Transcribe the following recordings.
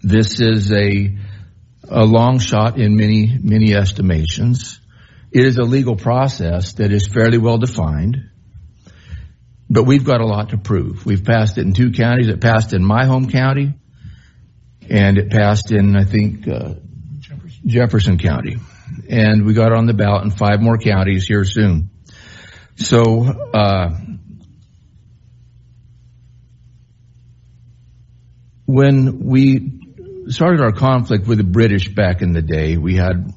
This is a long shot in many estimations. It is a legal process that is fairly well defined, but we've got a lot to prove. We've passed it in 2 counties. It passed in my home county, and it passed in, I think, Jefferson County. And we got it on the ballot in 5 more counties here soon. So, when we started our conflict with the British back in the day, we had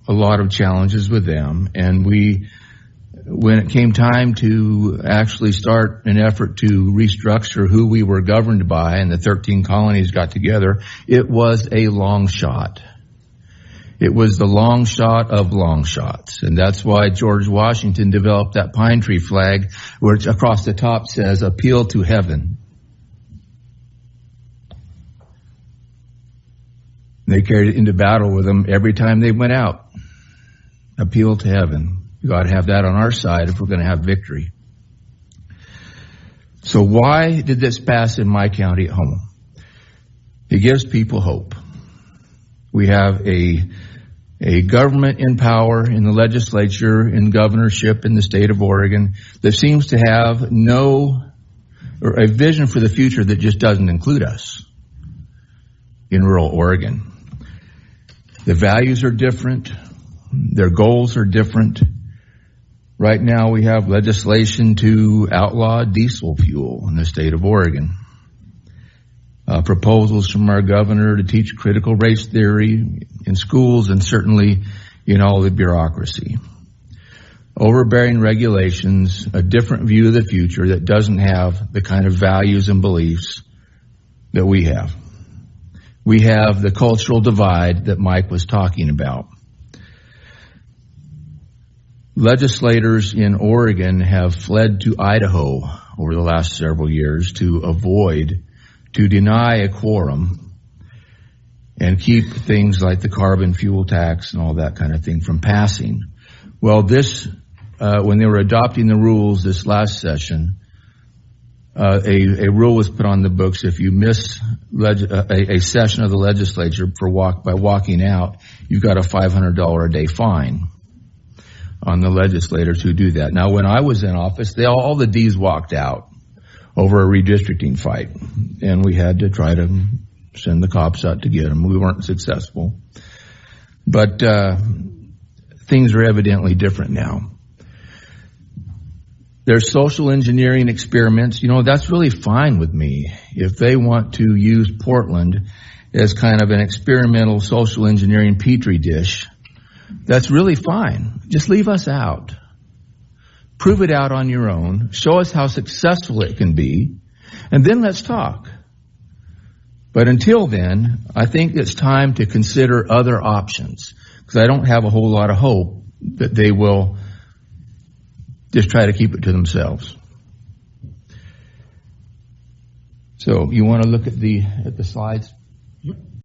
a lot of challenges with them. And when it came time to actually start an effort to restructure who we were governed by, and the 13 colonies got together, it was a long shot. It was the long shot of long shots. And that's why George Washington developed that pine tree flag, which across the top says, "Appeal to heaven." They carried it into battle with them every time they went out. Appeal to heaven. We've got to have that on our side if we're going to have victory. So why did this pass in my county at home? It gives people hope. We have a government in power in the legislature, in governorship in the state of Oregon that seems to have a vision for the future that just doesn't include us in rural Oregon. The values are different. Their goals are different. Right now we have legislation to outlaw diesel fuel in the state of Oregon. Proposals from our governor to teach critical race theory in schools and certainly in all the bureaucracy. Overbearing regulations, a different view of the future that doesn't have the kind of values and beliefs that we have. We have the cultural divide that Mike was talking about. Legislators in Oregon have fled to Idaho over the last several years to deny a quorum and keep things like the carbon fuel tax and all that kind of thing from passing. Well, when they were adopting the rules this last session, a rule was put on the books: if you miss a session of the legislature by walking out, you've got a $500 a day fine on the legislators who do that. Now, when I was in office, all the D's walked out over a redistricting fight, and we had to try to send the cops out to get them. We weren't successful. But things are evidently different now. There's social engineering experiments. That's really fine with me. If they want to use Portland as kind of an experimental social engineering petri dish, that's really fine. Just leave us out. Prove it out on your own. Show us how successful it can be. And then let's talk. But until then, I think it's time to consider other options, because I don't have a whole lot of hope that they will just try to keep it to themselves. So you want to look at the slides?